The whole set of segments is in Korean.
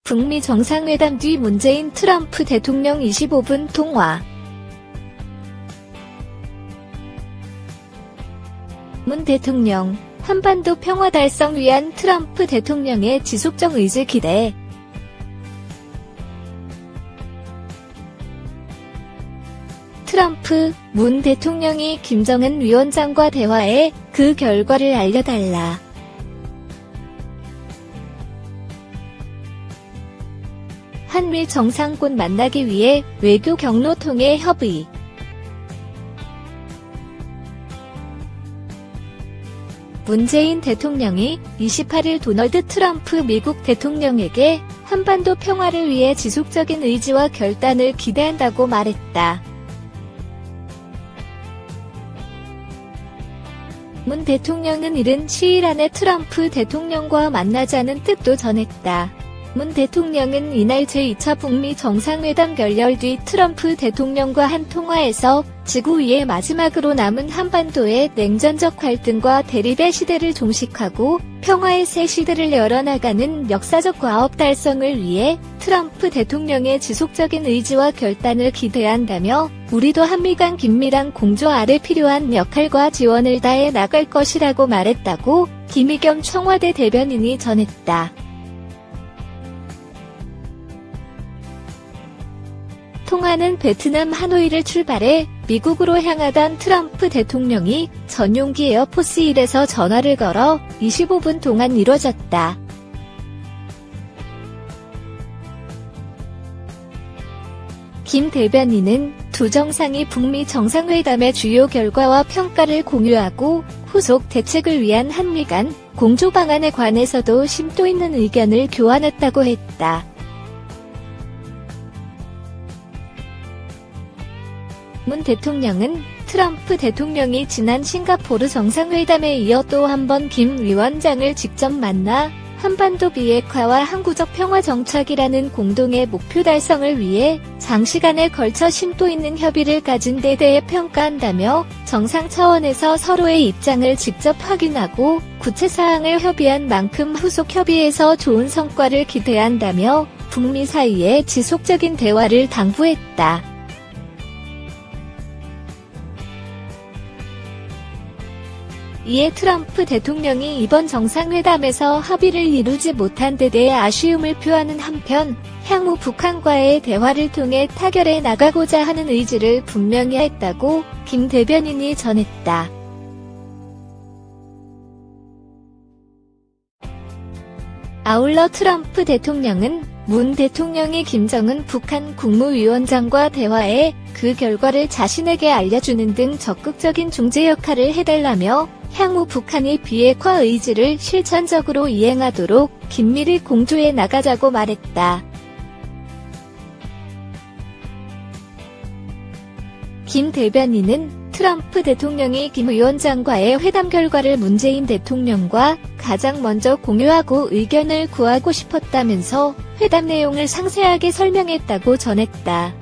북미 정상회담 뒤 문재인 트럼프 대통령 25분 통화. 문 대통령, 한반도 평화 달성 위한 트럼프 대통령의 지속적 의지 기대. 트럼프, 문 대통령이 김정은 위원장과 대화해 그 결과를 알려달라. 한미 정상권 만나기 위해 외교 경로 통해 협의. 문재인 대통령이 28일 도널드 트럼프 미국 대통령에게 한반도 평화를 위해 지속적인 의지와 결단을 기대한다고 말했다. 문 대통령은 이른 시일 안에 트럼프 대통령과 만나자는 뜻도 전했다. 문 대통령은 이날 제2차 북미 정상회담 결렬 뒤 트럼프 대통령과 한 통화에서 지구 위에 마지막으로 남은 한반도의 냉전적 갈등과 대립의 시대를 종식하고 평화의 새 시대를 열어나가는 역사적 과업 달성을 위해 트럼프 대통령의 지속적인 의지와 결단을 기대한다며 우리도 한미 간 긴밀한 공조 아래 필요한 역할과 지원을 다해 나갈 것이라고 말했다고 김의겸 청와대 대변인이 전했다. 통화는 베트남 하노이를 출발해 미국으로 향하던 트럼프 대통령이 전용기 에어포스 1에서 전화를 걸어 25분 동안 이뤄졌다. 김 대변인은 두 정상이 북미 정상회담의 주요 결과와 평가를 공유하고 후속 대책을 위한 한미 간 공조 방안에 관해서도 심도 있는 의견을 교환했다고 했다. 문 대통령은 트럼프 대통령이 지난 싱가포르 정상회담에 이어 또 한 번 김 위원장을 직접 만나 한반도 비핵화와 항구적 평화 정착이라는 공동의 목표 달성을 위해 장시간에 걸쳐 심도 있는 협의를 가진 데 대해 평가한다며 정상 차원에서 서로의 입장을 직접 확인하고 구체 사항을 협의한 만큼 후속 협의에서 좋은 성과를 기대한다며 북미 사이의 지속적인 대화를 당부했다. 이에 트럼프 대통령이 이번 정상회담에서 합의를 이루지 못한 데 대해 아쉬움을 표하는 한편 향후 북한과의 대화를 통해 타결해 나가고자 하는 의지를 분명히 했다고 김 대변인이 전했다. 아울러 트럼프 대통령은 문 대통령이 김정은 북한 국무위원장과 대화해 그 결과를 자신에게 알려주는 등 적극적인 중재 역할을 해달라며 향후 북한이 비핵화 의지를 실천적으로 이행하도록 긴밀히 공조해 나가자고 말했다. 김 대변인은 트럼프 대통령이 김 위원장과의 회담 결과를 문재인 대통령과 가장 먼저 공유하고 의견을 구하고 싶었다면서 회담 내용을 상세하게 설명했다고 전했다.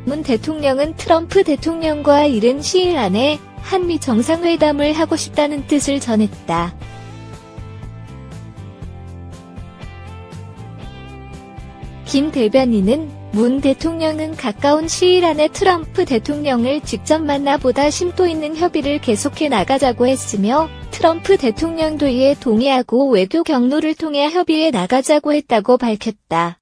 문 대통령은 트럼프 대통령과 이른 시일 안에 한미 정상회담을 하고 싶다는 뜻을 전했다. 김 대변인은 문 대통령은 가까운 시일 안에 트럼프 대통령을 직접 만나보다 심도 있는 협의를 계속해 나가자고 했으며 트럼프 대통령도 이에 동의하고 외교 경로를 통해 협의해 나가자고 했다고 밝혔다.